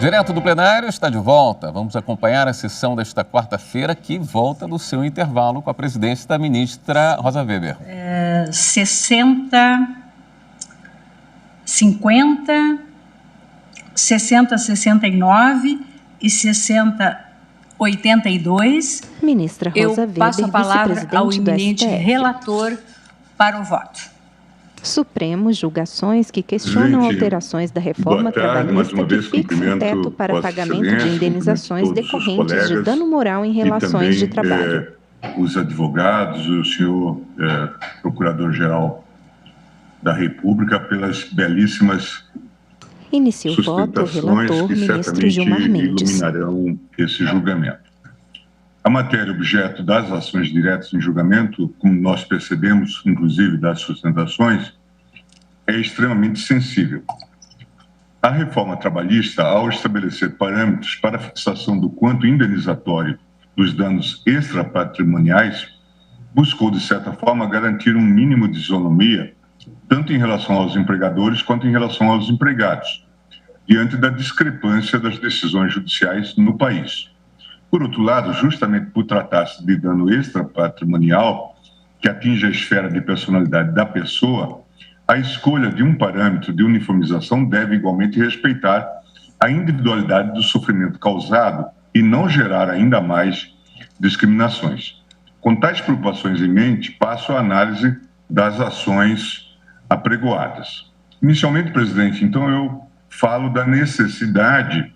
Direto do plenário está de volta. Vamos acompanhar a sessão desta quarta-feira, que volta do seu intervalo com a presidência da ministra Rosa Weber. 60, 50, 60, 69 e 60, 82. Ministra Rosa Weber, eu passo a palavra ao eminente STF. relator para o voto. Supremo, julgações que questionam alterações da reforma trabalhista que fixa o teto para pagamento de indenizações decorrentes de dano moral em relações de trabalho. Os advogados, o senhor Procurador-Geral da República, pelas belíssimas Inicia o voto o relator, que ministro Gilmar Mendes. iluminarão esse julgamento. A matéria objeto das ações diretas em julgamento, como nós percebemos, inclusive das sustentações, é extremamente sensível. A reforma trabalhista, ao estabelecer parâmetros para a fixação do quanto indenizatório dos danos extrapatrimoniais, buscou, de certa forma, garantir um mínimo de isonomia, tanto em relação aos empregadores quanto em relação aos empregados, diante da discrepância das decisões judiciais no país. Por outro lado, justamente por tratar-se de dano extrapatrimonial, que atinge a esfera de personalidade da pessoa, a escolha de um parâmetro de uniformização deve igualmente respeitar a individualidade do sofrimento causado e não gerar ainda mais discriminações. Com tais preocupações em mente, passo à análise das ações apregoadas. Inicialmente, presidente, então eu falo da necessidade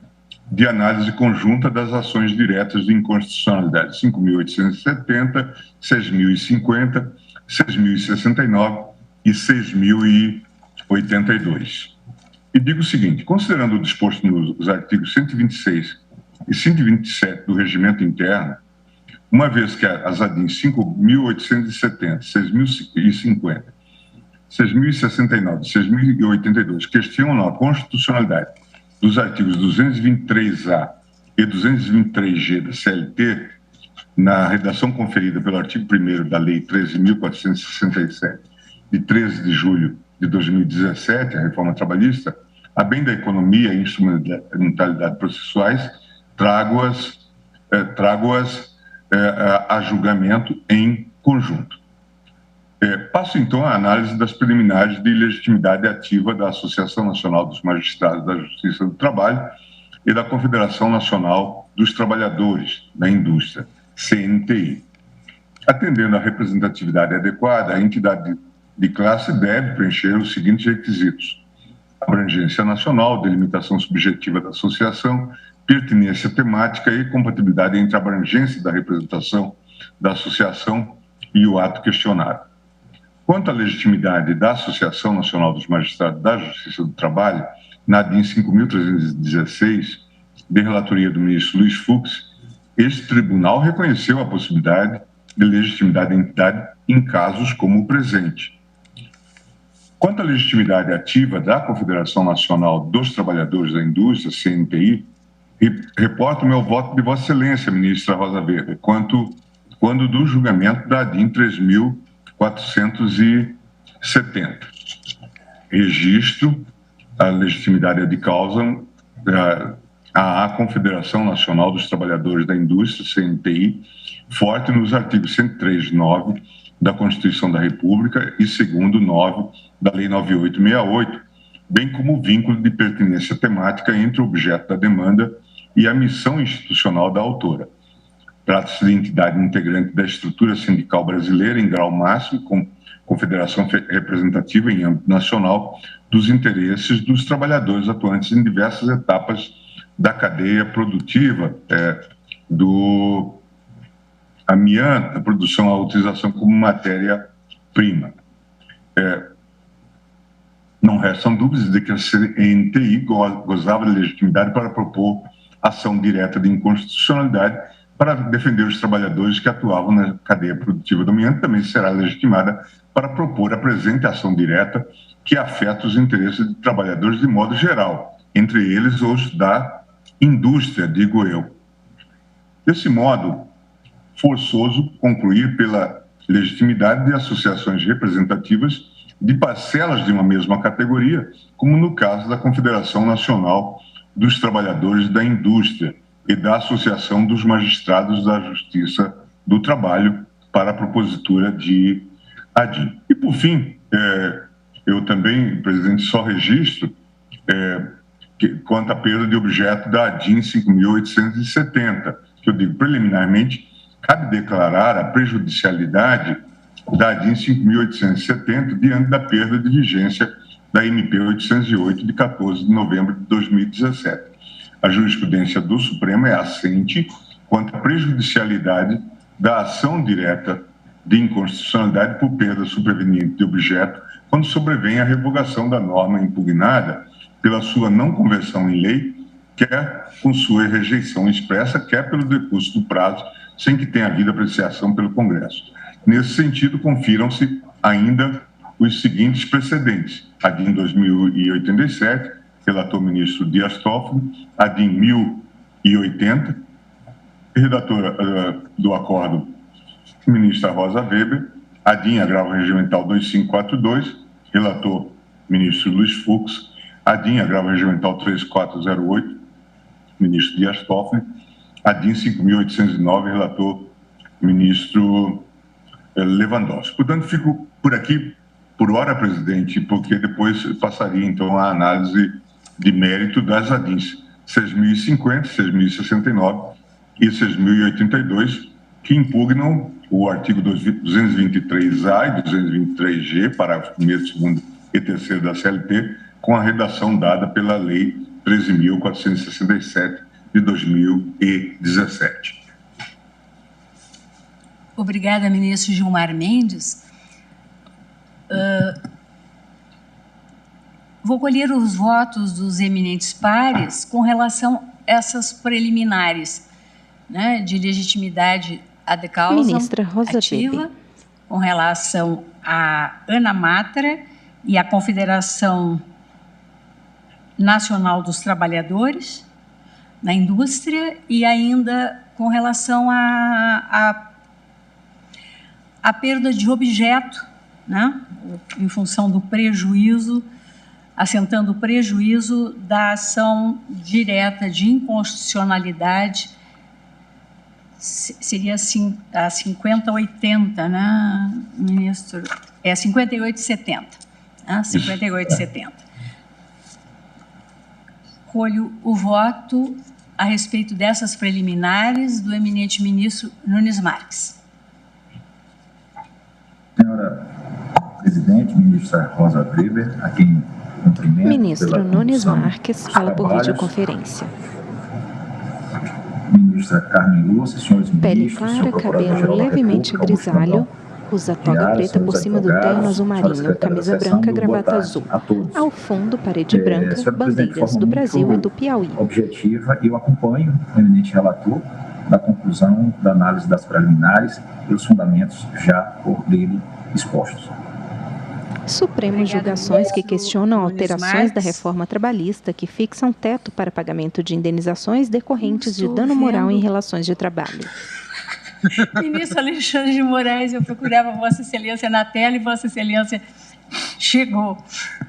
de análise conjunta das ações diretas de inconstitucionalidade 5.870, 6.050, 6.069 e 6.082. E digo o seguinte, considerando o disposto nos artigos 126 e 127 do Regimento Interno, uma vez que as ADINs 5.870, 6.050, 6.069 e 6.082 questionam a constitucionalidade dos artigos 223A e 223G da CLT, na redação conferida pelo artigo 1º da Lei 13.467, de 13 de julho de 2017, a reforma trabalhista, a bem da economia e instrumentalidade processuais, trago-as a julgamento em conjunto. Passo, então, à análise das preliminares de legitimidade ativa da Associação Nacional dos Magistrados da Justiça do Trabalho e da Confederação Nacional dos Trabalhadores da Indústria, CNTI. Atendendo à representatividade adequada, a entidade de classe deve preencher os seguintes requisitos: abrangência nacional, delimitação subjetiva da associação, pertinência temática e compatibilidade entre a abrangência da representação da associação e o ato questionado. Quanto à legitimidade da Associação Nacional dos Magistrados da Justiça do Trabalho, na ADIN 5.316, de relatoria do ministro Luiz Fux, este tribunal reconheceu a possibilidade de legitimidade da entidade em casos como o presente. Quanto à legitimidade ativa da Confederação Nacional dos Trabalhadores da Indústria, CNTI, reporto meu voto de Vossa Excelência, ministra Rosa Weber, quando do julgamento da ADIN 3.470. Registro a legitimidade de causa à Confederação Nacional dos Trabalhadores da Indústria, CNTI, forte nos artigos 103.9 da Constituição da República e segundo 9 da Lei 9868, bem como o vínculo de pertinência temática entre o objeto da demanda e a missão institucional da autora. Trata-se de entidade integrante da estrutura sindical brasileira em grau máximo, com confederação representativa em âmbito nacional dos interesses dos trabalhadores atuantes em diversas etapas da cadeia produtiva, do amianto, da produção à utilização como matéria-prima. Não restam dúvidas de que a CNTI gozava de legitimidade para propor ação direta de inconstitucionalidade para defender os trabalhadores que atuavam na cadeia produtiva do amianto. Também será legitimada para propor a presente ação direta que afeta os interesses de trabalhadores de modo geral, entre eles os da indústria, digo eu. Desse modo, forçoso concluir pela legitimidade de associações representativas de parcelas de uma mesma categoria, como no caso da Confederação Nacional dos Trabalhadores da Indústria e da Associação dos Magistrados da Justiça do Trabalho para a propositura de ADIM. E, por fim, eu também, presidente, só registro quanto à perda de objeto da ADIM 5.870, que eu digo preliminarmente, cabe declarar a prejudicialidade da ADIM 5.870 diante da perda de vigência da MP 808 de 14 de novembro de 2017. A jurisprudência do Supremo é assente quanto à prejudicialidade da ação direta de inconstitucionalidade por perda superveniente de objeto quando sobrevém a revogação da norma impugnada pela sua não conversão em lei, quer com sua rejeição expressa, quer pelo decurso do prazo, sem que tenha havido apreciação pelo Congresso. Nesse sentido, confiram-se ainda os seguintes precedentes: ADIM 2087, relator ministro Dias Toffoli, ADIM 1080, redatora do acordo, ministra Rosa Weber, ADIM Agravo Regimental 2542, relator ministro Luiz Fux, ADIM Agravo Regimental 3408, ministro Dias Toffoli, ADIM 5.809, relator ministro Lewandowski. Portanto, fico por aqui por hora, presidente, porque depois passaria então a análise de mérito das ADIMs 6.050, 6.069 e 6.082, que impugnam o artigo 223A e 223G, parágrafo 1º, 2º e 3º da CLT, com a redação dada pela Lei 13.467 de 2017. Obrigada, ministro Gilmar Mendes. Vou colher os votos dos eminentes pares com relação a essas preliminares, né, de legitimidade ad causam ativa, com relação à Ana Matra e à Confederação Nacional dos Trabalhadores na Indústria, e ainda com relação à perda de objeto, né, em função do prejuízo, assentando o prejuízo da ação direta de inconstitucionalidade, seria assim, a 5080, né, ministro? É 5870, né, 5870. Colho o voto a respeito dessas preliminares do eminente ministro Nunes Marques. Senhora presidente, ministra Rosa Weber, a quem cumprimento. Ministro Nunes Marques fala por videoconferência. Ministra Carmen Lúcia, senhores Pele ministros, clara, cabelo levemente grisalho, usa toga preta por cima do terno azul marinho, camisa branca, gravata azul. Ao fundo, parede branca, bandeiras do Brasil e do Piauí. Objetiva, eu acompanho o eminente relator da conclusão da análise das preliminares e os fundamentos já por dele expostos. Supremo julgações que questionam alterações da reforma trabalhista que fixam teto para pagamento de indenizações decorrentes de dano moral em relações de trabalho. Ministro Alexandre de Moraes, eu procurava Vossa Excelência na tela e Vossa Excelência chegou.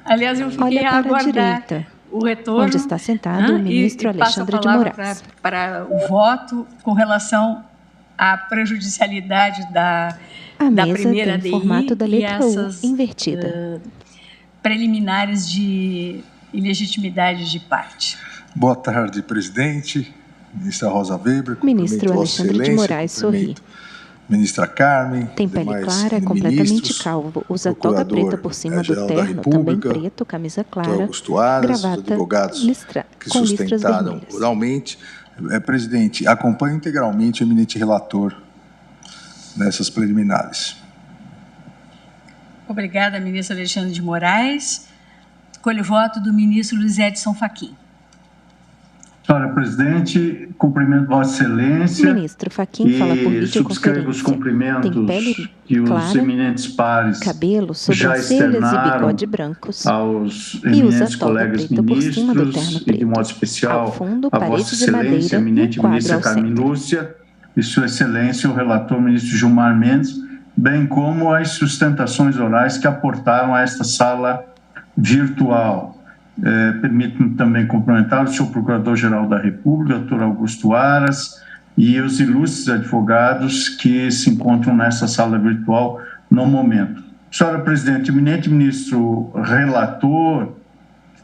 Aliás, eu fiquei a aguardar o retorno. Onde está sentado o ministro Alexandre de Moraes. Para o voto com relação à prejudicialidade da primeira tem formato da letra U invertida. Preliminares de ilegitimidade de parte. Boa tarde, presidente. Ministra Rosa Weber. Ministro Alexandre de Moraes sorri. Ministra Carmen. Tem pele clara, completamente calvo. Usa toga preta por cima do terno, também preto, camisa clara, gravata, advogados que com listras sustentaram vermelhas. oralmente. Presidente, acompanho integralmente o eminente relator nessas preliminares. Obrigada, ministro Alexandre de Moraes. Colho o voto do ministro Luiz Edson Fachin. Senhora presidente, cumprimento Vossa Excelência. Ministro Fachin fala por videoconferência. Subscrevo os cumprimentos Tem pele que os clara, eminentes pares cabelo, já sobrancelhas e externaram bigode brancos aos e usa eminentes toga colegas preta por cima do terno ministros e, preto. de modo especial, Ao fundo, a parede Vossa de Excelência, madeira e eminente um quadro ministra ao Carmen centro. Lúcia e Sua Excelência, o relator ministro Gilmar Mendes, bem como as sustentações orais que aportaram a esta sala virtual. Permito-me também cumprimentar o senhor Procurador-Geral da República, doutor Augusto Aras, e os ilustres advogados que se encontram nessa sala virtual no momento. Senhora Presidente, o eminente ministro relator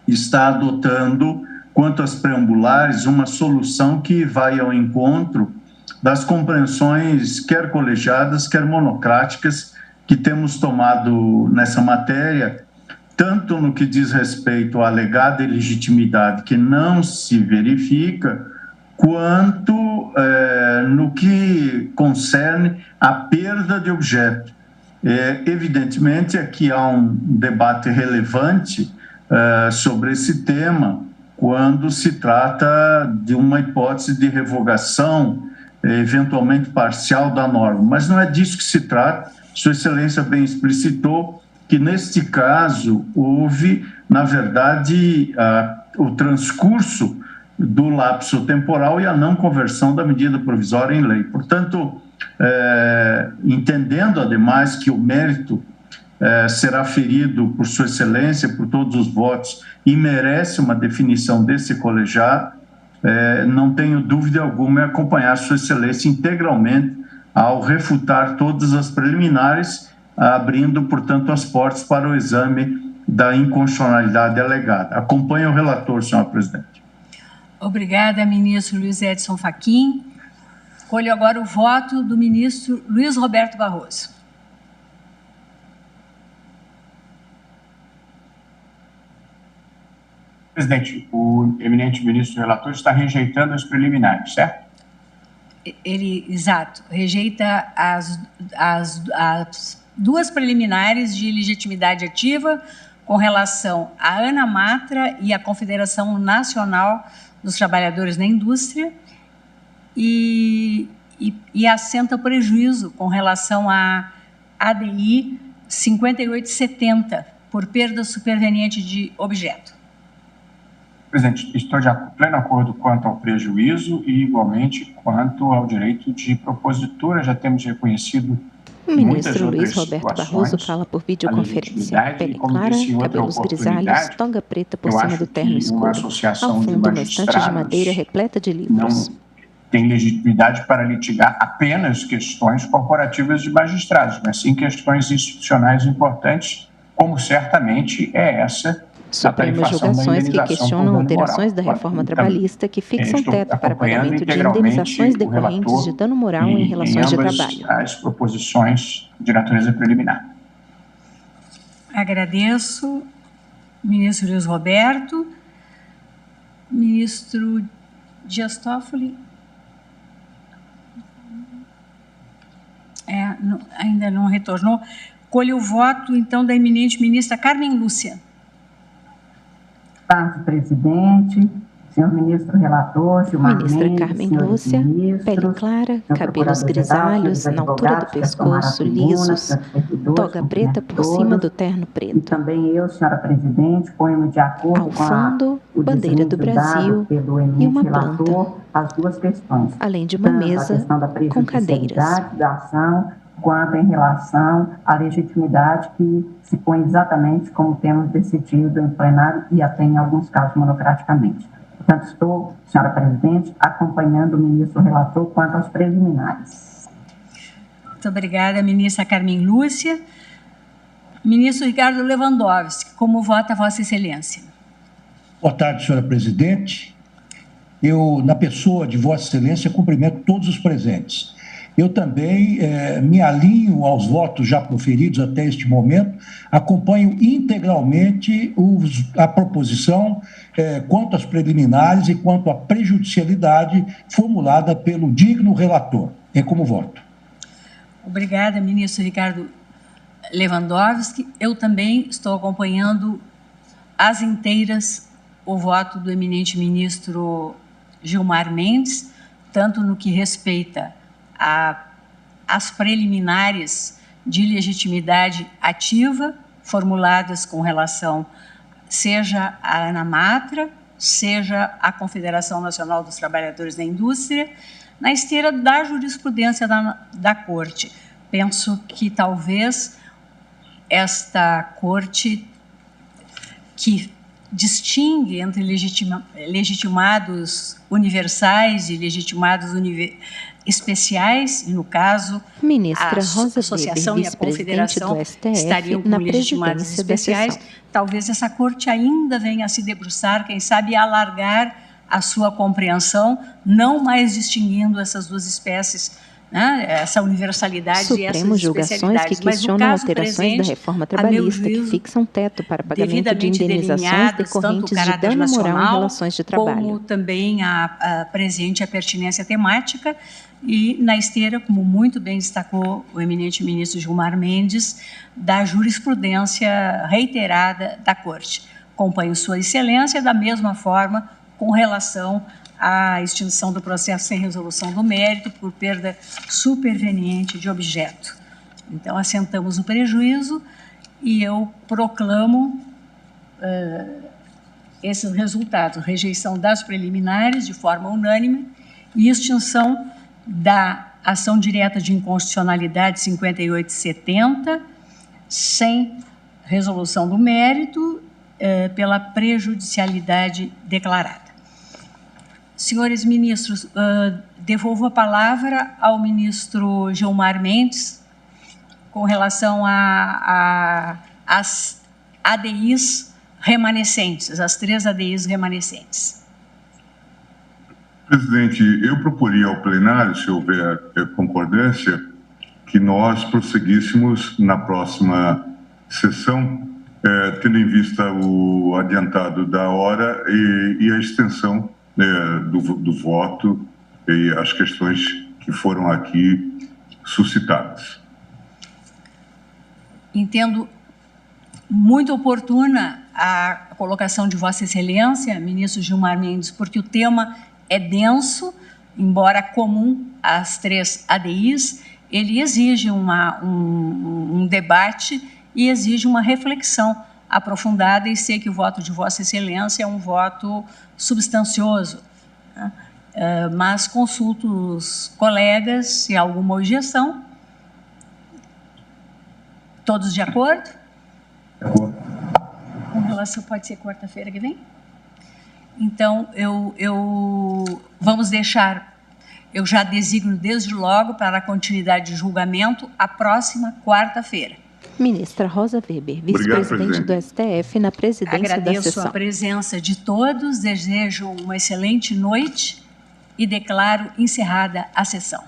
está adotando, quanto às preambulares, uma solução que vai ao encontro das compreensões, quer colegiadas, quer monocráticas, que temos tomado nessa matéria, tanto no que diz respeito à alegada ilegitimidade que não se verifica, quanto no que concerne à perda de objeto. Evidentemente, aqui há um debate relevante sobre esse tema, quando se trata de uma hipótese de revogação, eventualmente parcial da norma. Mas não é disso que se trata. Sua Excelência bem explicitou que, neste caso, houve, na verdade, o transcurso do lapso temporal e a não conversão da medida provisória em lei. Portanto, entendendo, ademais, que o mérito será ferido por Sua Excelência, por todos os votos, e merece uma definição desse colegiado, não tenho dúvida alguma em acompanhar Sua Excelência integralmente ao refutar todas as preliminares, abrindo, portanto, as portas para o exame da inconstitucionalidade alegada. Acompanhe o relator, senhora Presidente. Obrigada, ministro Luiz Edson Fachin. Colho agora o voto do ministro Luiz Roberto Barroso. Presidente, o eminente ministro relator está rejeitando os preliminares, certo? Exato, rejeita as duas preliminares de legitimidade ativa com relação à Ana Matra e à Confederação Nacional dos Trabalhadores da Indústria e assenta prejuízo com relação à ADI 5870 por perda superveniente de objeto. Presidente, estou de pleno acordo quanto ao prejuízo e, igualmente, quanto ao direito de propositura. Já temos reconhecido o ministro Luiz Roberto Barroso fala por videoconferência. Pele clara, cabelos grisalhos, toga preta por cima do terno escuro. Ao fundo, uma estante de madeira repleta de livros. Não tem legitimidade para litigar apenas questões corporativas de magistrados, mas sim questões institucionais importantes, como certamente é essa Supremo julgações que questionam alterações da reforma trabalhista que fixam teto para pagamento de indenizações decorrentes de dano moral em relações de trabalho. As proposições de natureza preliminar. Agradeço, ministro Luiz Roberto. Ministro Dias Toffoli. Ainda não retornou. Colho o voto, então, da eminente ministra Carmen Lúcia. Boa tarde, presidente, senhor ministro relator, Gilmar Ministra Carmen Lúcia, pele clara, cabelos grisalhos, na altura do pescoço, lisos, toga preta por cima do terno preto. E também eu, senhora presidente, ponho-me de acordo com fundo, bandeira do Brasil e uma planta, as duas questões, além de uma mesa com cadeiras. Da ação, quanto em relação à legitimidade que se põe exatamente como temos decidido em plenário e até em alguns casos monocraticamente. Portanto, estou, senhora presidente, acompanhando o ministro relator quanto aos preliminares. Muito obrigada, ministra Carmen Lúcia. Ministro Ricardo Lewandowski, como vota Vossa Excelência? Boa tarde, senhora presidente. Eu, na pessoa de Vossa Excelência, cumprimento todos os presentes. Eu também me alinho aos votos já proferidos até este momento, acompanho integralmente a proposição quanto às preliminares e quanto à prejudicialidade formulada pelo digno relator. É como voto. Obrigada, ministro Ricardo Lewandowski. Eu também estou acompanhando às inteiras o voto do eminente ministro Gilmar Mendes, tanto no que respeita as preliminares de legitimidade ativa formuladas com relação seja à Ana Matra, seja à Confederação Nacional dos Trabalhadores da Indústria, na esteira da jurisprudência da Corte. Penso que talvez esta Corte, que distingue entre legitimados universais e legitimados especiais, e no caso, Ministra a Rosa Associação Weber, e a Confederação do STF, estariam com legitimados especiais. Talvez essa corte ainda venha a se debruçar, quem sabe alargar a sua compreensão, não mais distinguindo essas duas espécies, né, essa universalidade Supremo e essas julgações que questionam alterações da reforma trabalhista que fixam teto para pagamento de indenizações decorrentes de dano moral em relações de trabalho. Como também presente a pertinência temática e na esteira, como muito bem destacou o eminente ministro Gilmar Mendes, da jurisprudência reiterada da Corte. Acompanho Sua Excelência da mesma forma com relação à extinção do processo sem resolução do mérito por perda superveniente de objeto. Então, assentamos o prejuízo e eu proclamo esses resultados: rejeição das preliminares de forma unânime e extinção da ação direta de inconstitucionalidade 5870, sem resolução do mérito, pela prejudicialidade declarada. Senhores ministros, devolvo a palavra ao ministro Gilmar Mendes com relação às ADIs remanescentes, as 3 ADIs remanescentes. Presidente, eu proporia ao plenário, se houver concordância, que nós prosseguíssemos na próxima sessão, tendo em vista o adiantado da hora e a extensão do voto e as questões que foram aqui suscitadas. Entendo muito oportuna a colocação de Vossa Excelência, ministro Gilmar Mendes, porque o tema é denso, embora comum às 3 ADIs, ele exige um debate e exige uma reflexão aprofundada, e sei que o voto de Vossa Excelência é um voto substancioso, né? Mas consulto os colegas se há alguma objeção. Todos de acordo? De acordo. Com relação, pode ser quarta-feira que vem? Então, vamos deixar, eu já designo desde logo para a continuidade de julgamento a próxima quarta-feira. Ministra Rosa Weber, vice-presidente do STF, na presidência da sessão. Agradeço a presença de todos, desejo uma excelente noite e declaro encerrada a sessão.